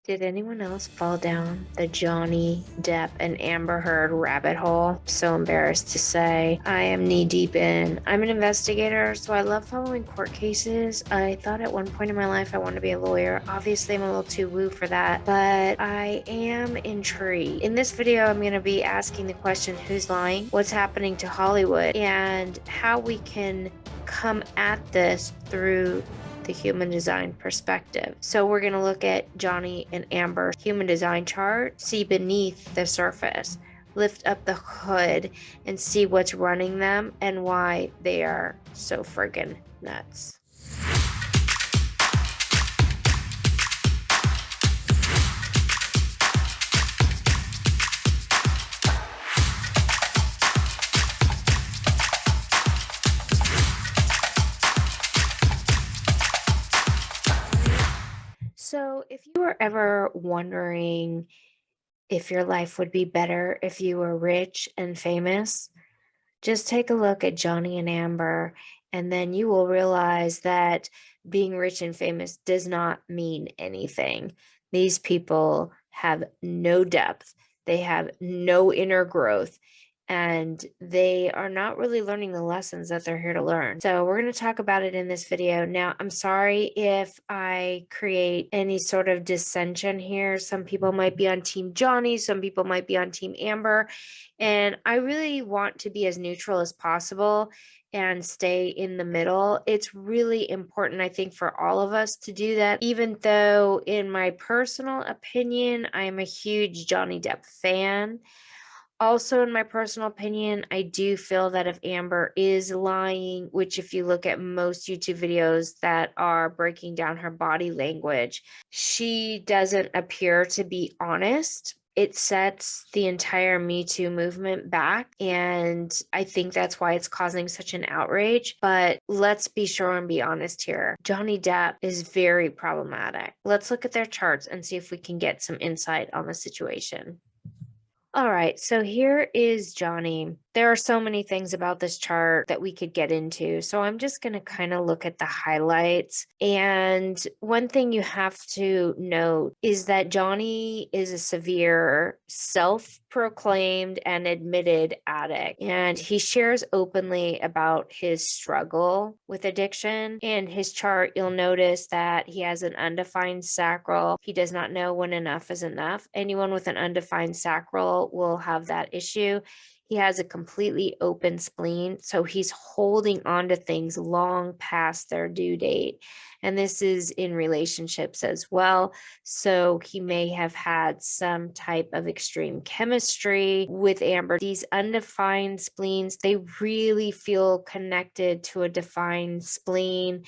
Did anyone else fall down the Johnny Depp and Amber Heard rabbit hole? So embarrassed to say. I am knee deep in. I'm an investigator, so I love following court cases. I thought at one point in my life I wanted to be a lawyer. Obviously, I'm a little too woo for that, but I am intrigued. In this video, I'm going to be asking the question, who's lying? What's happening to Hollywood? And how we can come at this through the human design perspective. So we're going to look at Johnny and Amber's human design chart, see beneath the surface, lift up the hood, and see what's running them and why they are so friggin' nuts. So, if you were ever wondering if your life would be better if you were rich and famous, just take a look at Johnny and Amber, and then you will realize that being rich and famous does not mean anything. These people have no depth, they have no inner growth, and they are not really learning the lessons that they're here to learn. So we're going to talk about it in this video. Now, I'm sorry if I create any sort of dissension here. Some people might be on Team Johnny, some people might be on Team Amber, and I really want to be as neutral as possible and stay in the middle. It's really important, I think, for all of us to do that, even though, in my personal opinion, I am a huge Johnny Depp fan. Also, in my personal opinion, I do feel that if Amber is lying, which if you look at most YouTube videos that are breaking down her body language, she doesn't appear to be honest. It sets the entire Me Too movement back, and I think that's why it's causing such an outrage. But let's be sure and be honest here. Johnny Depp is very problematic. Let's look at their charts and see if we can get some insight on the situation. All right, so here is Johnny. There are so many things about this chart that we could get into. So I'm just going to kind of look at the highlights. And one thing you have to note is that Johnny is a severe self-proclaimed and admitted addict. And he shares openly about his struggle with addiction. In his chart, you'll notice that he has an undefined sacral. He does not know when enough is enough. Anyone with an undefined sacral will have that issue. He has a completely open spleen, so he's holding on to things long past their due date. And this is in relationships as well. So he may have had some type of extreme chemistry with Amber. These undefined spleens, they really feel connected to a defined spleen.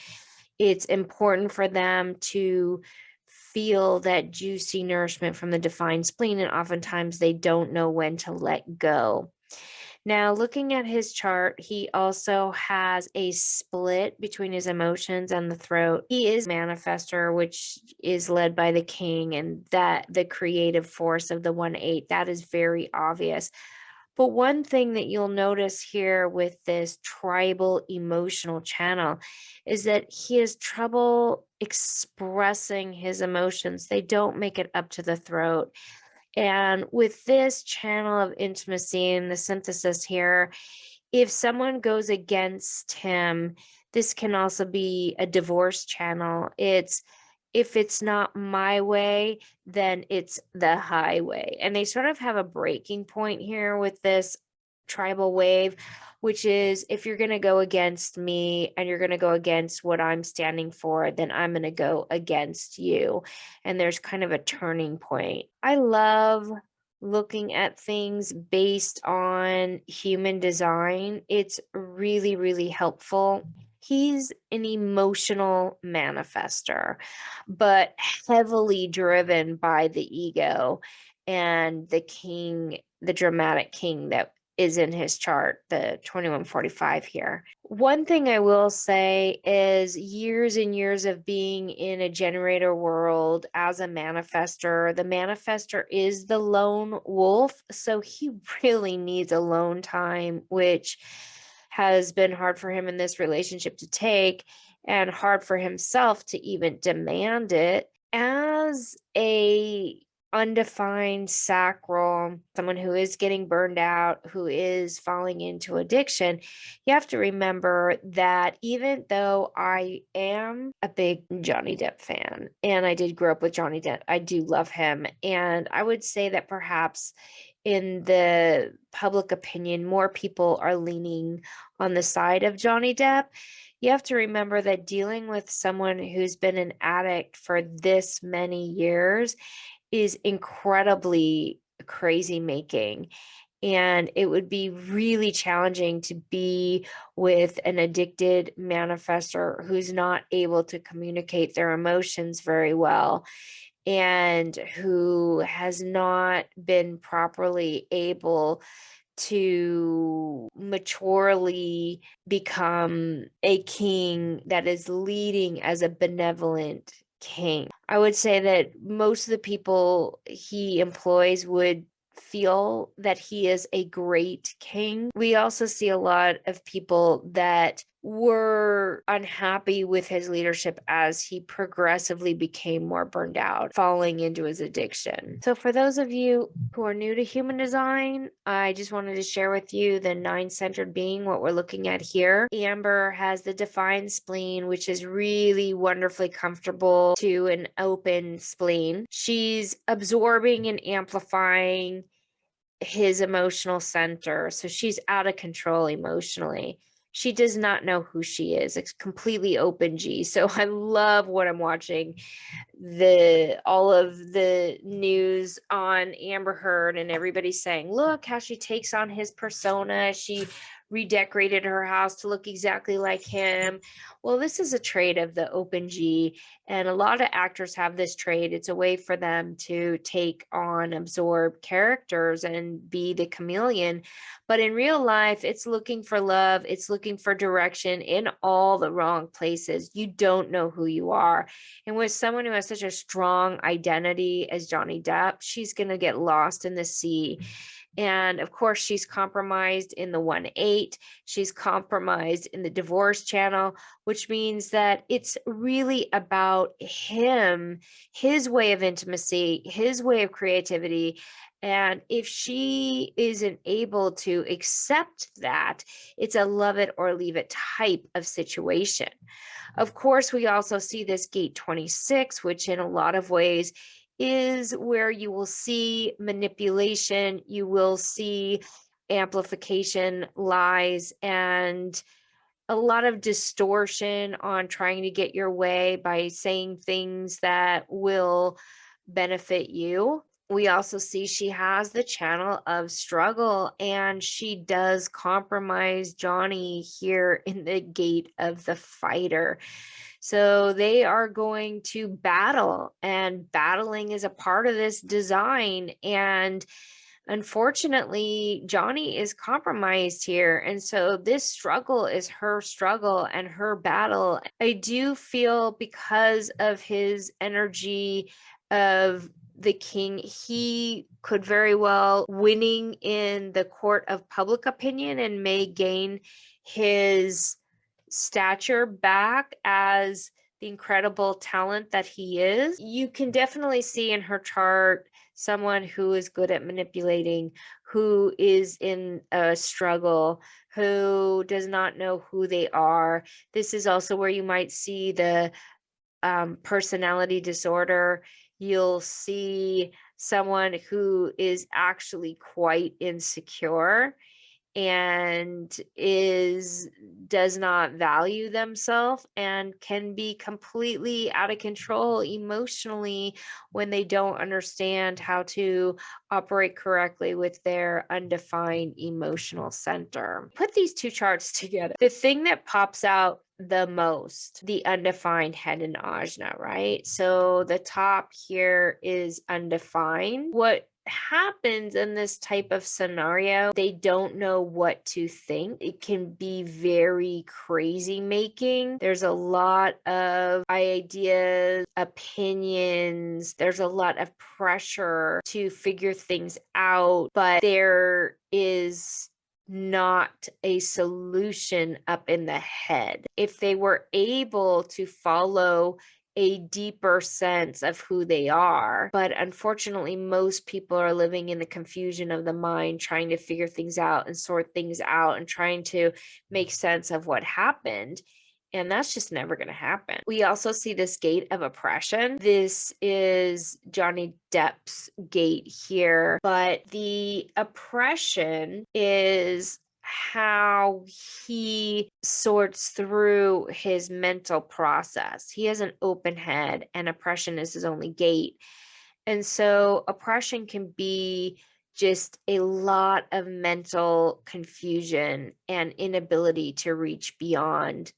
It's important for them to feel that juicy nourishment from the defined spleen, and oftentimes they don't know when to let go. Now, looking at his chart, he also has a split between his emotions and the throat. He is a manifester, which is led by the king, and that the creative force of the 1/8, that is very obvious. But one thing that you'll notice here with this tribal emotional channel is that he has trouble expressing his emotions. They don't make it up to the throat. And with this channel of intimacy and the synthesis here, if someone goes against him, this can also be a divorce channel. It's if it's not my way, then it's the highway. And they sort of have a breaking point here with this tribal wave, which is if you're going to go against me and you're going to go against what I'm standing for, then I'm going to go against you. And there's kind of a turning point. I love looking at things based on human design. It's really, really helpful. He's an emotional manifester, but heavily driven by the ego and the king, the dramatic king that is in his chart, the 2145 here. One thing I will say is years and years of being in a generator world as a manifester, the manifester is the lone wolf. So he really needs alone time, which has been hard for him in this relationship to take and hard for himself to even demand it. as a undefined sacral, someone who is getting burned out, who is falling into addiction, you have to remember that even though I am a big Johnny Depp fan, and I did grow up with Johnny Depp, I do love him. And I would say that perhaps in the public opinion, more people are leaning on the side of Johnny Depp. You have to remember that dealing with someone who's been an addict for this many years is incredibly crazy making. And it would be really challenging to be with an addicted manifestor who's not able to communicate their emotions very well and who has not been properly able to maturely become a king that is leading as a benevolent king. I would say that most of the people he employs would feel that he is a great king. We also see a lot of people that were unhappy with his leadership as he progressively became more burned out, falling into his addiction. So for those of you who are new to human design, I just wanted to share with you the nine-centered being, what we're looking at here. Amber has the defined spleen, which is really wonderfully comfortable to an open spleen. She's absorbing and amplifying his emotional center. So she's out of control emotionally. She does not know who she is. It's completely open G. So I love what I'm watching, all of the news on Amber Heard, and everybody saying, look how she takes on his persona. She redecorated her house to look exactly like him. Well, this is a trait of the open G, and a lot of actors have this trait. It's a way for them to take on, absorb characters and be the chameleon. But in real life, it's looking for love. It's looking for direction in all the wrong places. You don't know who you are. And with someone who has such a strong identity as Johnny Depp, she's going to get lost in the sea. And of course, she's compromised in the 1-8. She's compromised in the divorce channel, which means that it's really about him, his way of intimacy, his way of creativity. And if she isn't able to accept that, it's a love it or leave it type of situation. Of course, we also see this gate 26, which in a lot of ways is where you will see manipulation, you will see amplification, lies, and a lot of distortion on trying to get your way by saying things that will benefit you. We also see she has the channel of struggle, and she does compromise Johnny here in the gate of the fighter. So they are going to battle, and battling is a part of this design. And unfortunately, Johnny is compromised here. And so this struggle is her struggle and her battle. I do feel because of his energy of the king, he could very well winning in the court of public opinion and may gain his stature back as the incredible talent that he is. You can definitely see in her chart someone who is good at manipulating, who is in a struggle, who does not know who they are. This is also where you might see the personality disorder. You'll see someone who is actually quite insecure and does not value themselves and can be completely out of control emotionally when they don't understand how to operate correctly with their undefined emotional center. Put these two charts together. The thing that pops out the most, the undefined head and ajna, right? So the top here is undefined. What happens in this type of scenario, they don't know what to think. It can be very crazy making. There's a lot of ideas, opinions, there's a lot of pressure to figure things out, but there is not a solution up in the head. If they were able to follow a deeper sense of who they are. But unfortunately, most people are living in the confusion of the mind, trying to figure things out and sort things out and trying to make sense of what happened. And that's just never going to happen. We also see this gate of oppression. This is Johnny Depp's gate here, but the oppression is how he sorts through his mental process. He has an open head, and oppression is his only gate. And so oppression can be just a lot of mental confusion and inability to reach beyond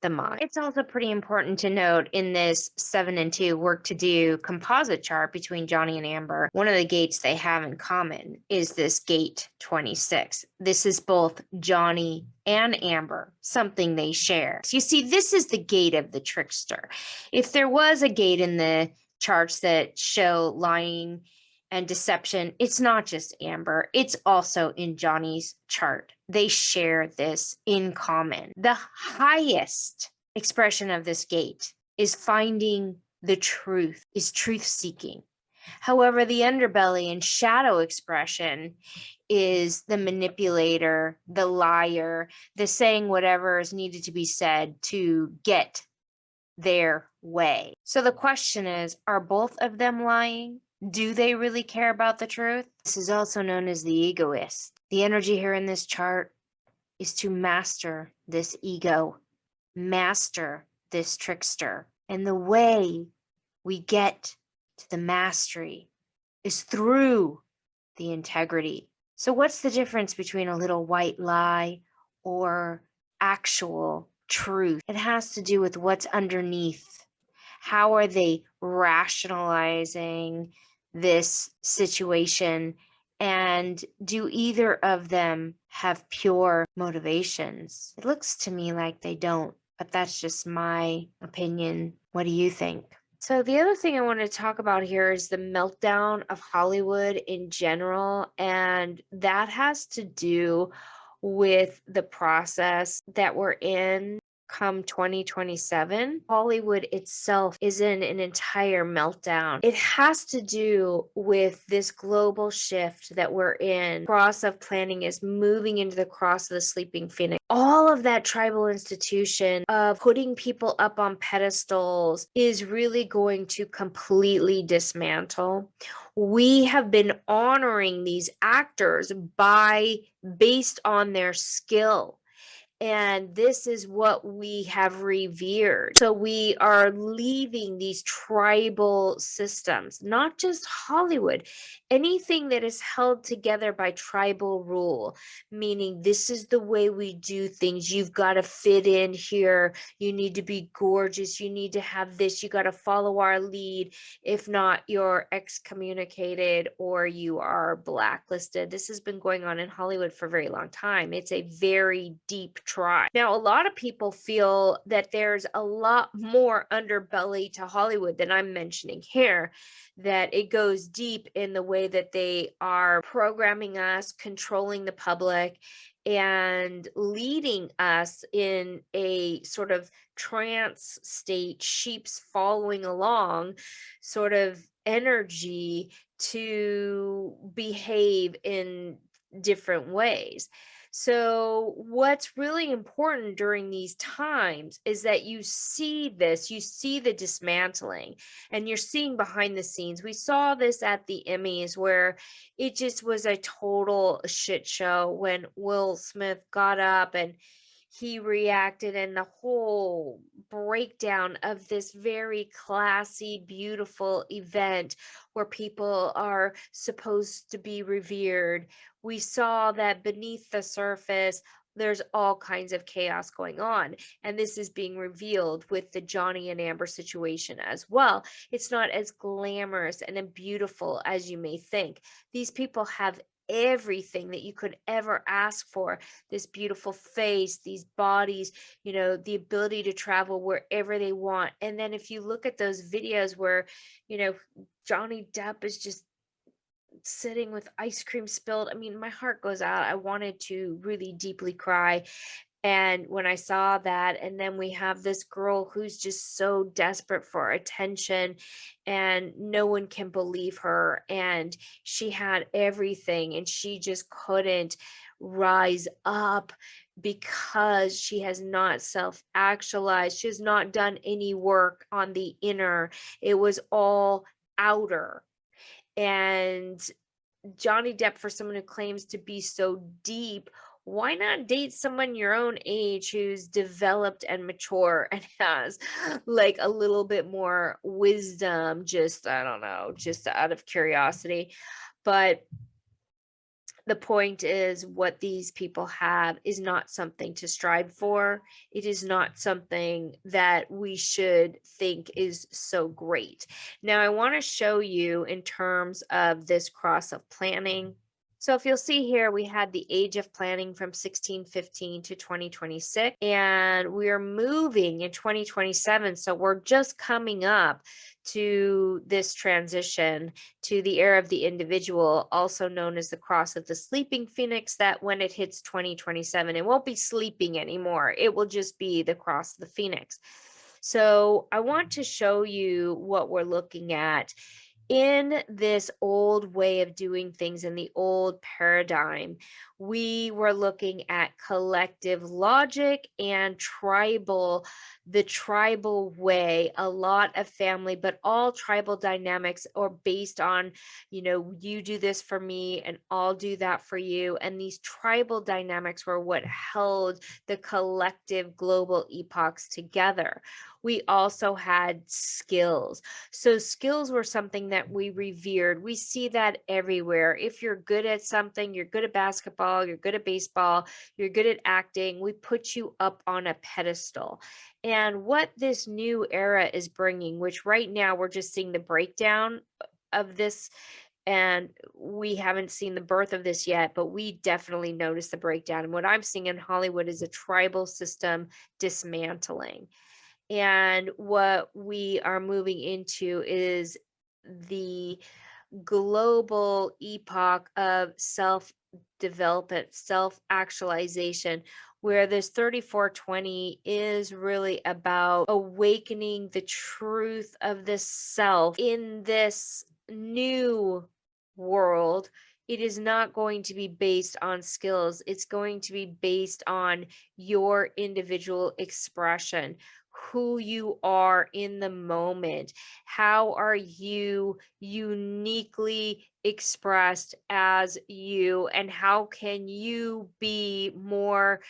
the mind. It's also pretty important to note in this 7 and 2 work to do composite chart between Johnny and Amber, one of the gates they have in common is this gate 26. This is both Johnny and Amber, something they share. So you see, this is the gate of the trickster. If there was a gate in the charts that show lying and deception, it's not just Amber, it's also in Johnny's chart. They share this in common. The highest expression of this gate is finding the truth, is truth seeking. However, the underbelly and shadow expression is the manipulator, the liar, the saying whatever is needed to be said to get their way. So the question is, are both of them lying? Do they really care about the truth? This is also known as the egoist. The energy here in this chart is to master this ego, master this trickster. And the way we get to the mastery is through the integrity. So what's the difference between a little white lie or actual truth? It has to do with what's underneath. How are they rationalizing this situation? And do either of them have pure motivations? It looks to me like they don't, but that's just my opinion. What do you think? So the other thing I want to talk about here is the meltdown of Hollywood in general, and that has to do with the process that we're in come 2027. Hollywood itself is in an entire meltdown. It has to do with this global shift that we're in. Cross of planning is moving into the cross of the sleeping phoenix. All of that tribal institution of putting people up on pedestals is really going to completely dismantle. We have been honoring these actors based on their skill. And this is what we have revered. So we are leaving these tribal systems, not just Hollywood, anything that is held together by tribal rule, meaning this is the way we do things. You've got to fit in here. You need to be gorgeous. You need to have this. You got to follow our lead. If not, you're excommunicated or you are blacklisted. This has been going on in Hollywood for a very long time. It's a very deep tribe. Now, a lot of people feel that there's a lot more underbelly to Hollywood than I'm mentioning here, that it goes deep in the way that they are programming us, controlling the public, and leading us in a sort of trance state, sheep's following along sort of energy to behave in different ways. So what's really important during these times is that you see this, you see the dismantling, and you're seeing behind the scenes. We saw this at the Emmys where it just was a total shit show when Will Smith got up and he reacted, and the whole breakdown of this very classy, beautiful event where people are supposed to be revered. We saw that beneath the surface, there's all kinds of chaos going on. And this is being revealed with the Johnny and Amber situation as well. It's not as glamorous and beautiful as you may think. These people have everything that you could ever ask for, this beautiful face, these bodies, the ability to travel wherever they want. And then if you look at those videos where Johnny Depp is just sitting with ice cream spilled, I mean, my heart goes out. I wanted to really deeply cry. And when I saw that, and then we have this girl who's just so desperate for attention, and no one can believe her. And she had everything, and she just couldn't rise up because she has not self actualized. She has not done any work on the inner, it was all outer. And Johnny Depp, for someone who claims to be so deep, why not date someone your own age who's developed and mature and has like a little bit more wisdom? Just, I don't know, just out of curiosity. But the point is, what these people have is not something to strive for. It is not something that we should think is so great. Now, I want to show you in terms of this cross of planning. So if you'll see here, we had the age of planning from 1615 to 2026, and we are moving in 2027. So we're just coming up to this transition to the era of the individual, also known as the cross of the sleeping phoenix, that when it hits 2027, it won't be sleeping anymore. It will just be the cross of the phoenix. So I want to show you what we're looking at in this old way of doing things, in the old paradigm. We were looking at collective logic and the tribal way, a lot of family, but all tribal dynamics are based on, you do this for me and I'll do that for you. And these tribal dynamics were what held the collective global epochs together. We also had skills. So skills were something that we revered. We see that everywhere. If you're good at something, you're good at basketball, you're good at baseball, you're good at acting, we put you up on a pedestal. And what this new era is bringing, which right now we're just seeing the breakdown of this, and we haven't seen the birth of this yet, but we definitely notice the breakdown. And what I'm seeing in Hollywood is a tribal system dismantling. And what we are moving into is the global epoch of self development, self actualization, where this 3420 is really about awakening the truth of this self in this new world. It is not going to be based on skills, it's going to be based on your individual expression, who you are in the moment. How are you uniquely expressed as you, and how can you be more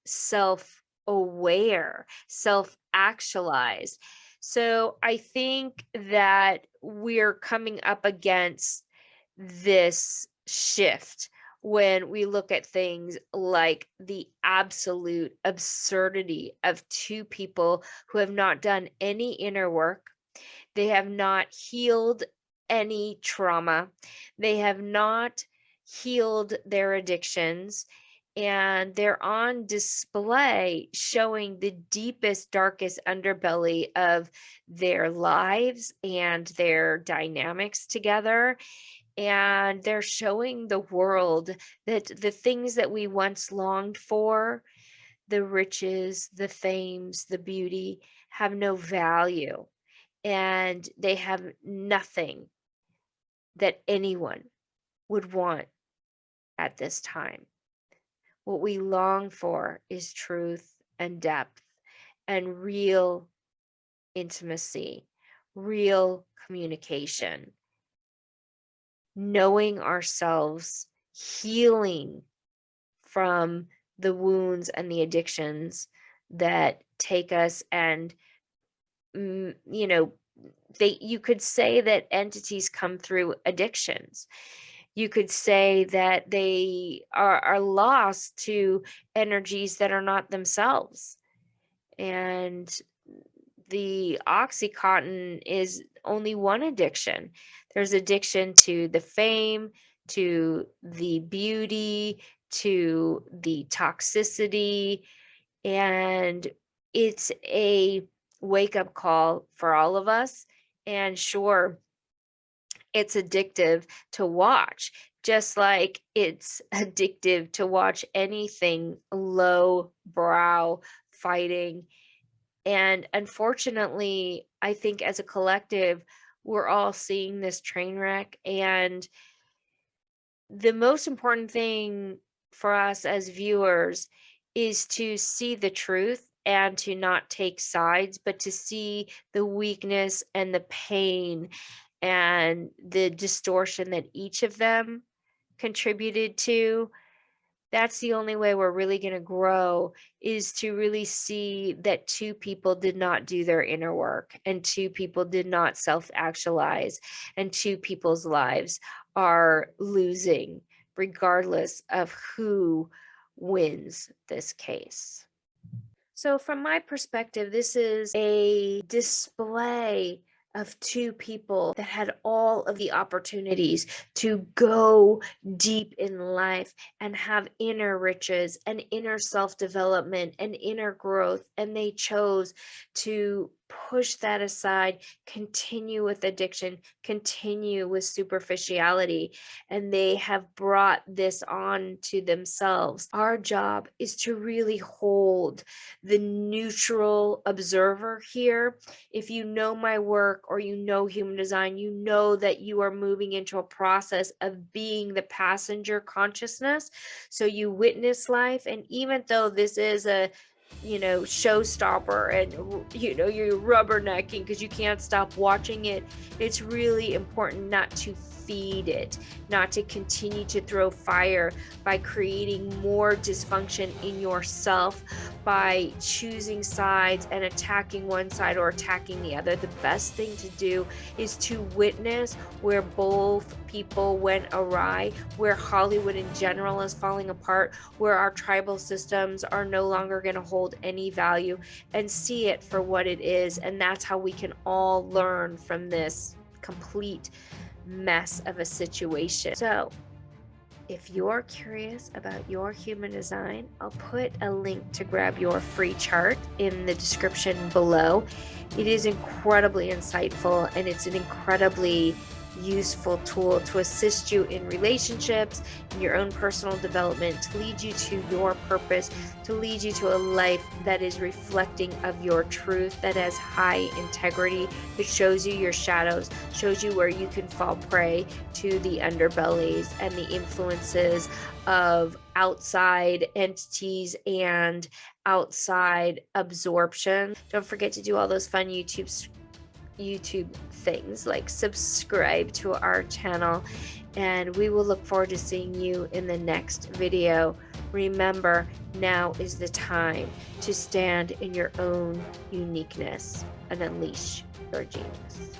self aware, self actualized? So I think that we're coming up against this shift when we look at things like the absolute absurdity of two people who have not done any inner work. They have not healed any trauma. They have not healed their addictions. And they're on display showing the deepest, darkest underbelly of their lives and their dynamics together. And they're showing the world that the things that we once longed for, the riches, the fames, the beauty, have no value, and they have nothing that anyone would want at this time. What we long for is truth and depth and real intimacy, real communication, knowing ourselves, healing from the wounds and the addictions that take us. And you know, you could say that entities come through addictions. You could say that they are lost to energies that are not themselves. And the Oxycontin is only one addiction. There's addiction to the fame, to the beauty, to the toxicity, and it's a wake up call for all of us. And sure, it's addictive to watch, just like it's addictive to watch anything low brow fighting. And unfortunately, I think as a collective, we're all seeing this train wreck. And the most important thing for us as viewers is to see the truth and to not take sides, but to see the weakness and the pain and the distortion that each of them contributed to. That's the only way we're really going to grow, is to really see that two people did not do their inner work, and two people did not self actualize, and two people's lives are losing regardless of who wins this case. So, from my perspective, this is a display of two people that had all of the opportunities to go deep in life and have inner riches and inner self development and inner growth. And they chose to push that aside, continue with addiction, continue with superficiality, and they have brought this on to themselves. Our job is to really hold the neutral observer here. If you know my work or you know human design, you know that you are moving into a process of being the passenger consciousness. So you witness life, and even though this is a showstopper, and you're rubbernecking because you can't stop watching it, it's really important not to feed it, not to continue to throw fire by creating more dysfunction in yourself, by choosing sides and attacking one side or attacking the other. The best thing to do is to witness where both people went awry, where Hollywood in general is falling apart, where our tribal systems are no longer going to hold any value, and see it for what it is. And that's how we can all learn from this complete mess of a situation. So if you're curious about your human design, I'll put a link to grab your free chart in the description below. It is incredibly insightful, and it's an incredibly useful tool to assist you in relationships, in your own personal development, to lead you to your purpose, to lead you to a life that is reflecting of your truth, that has high integrity, that shows you your shadows, shows you where you can fall prey to the underbellies and the influences of outside entities and outside absorption. Don't forget to do all those fun YouTube things, like subscribe to our channel, and we will look forward to seeing you in the next video. Remember, now is the time to stand in your own uniqueness and unleash your genius.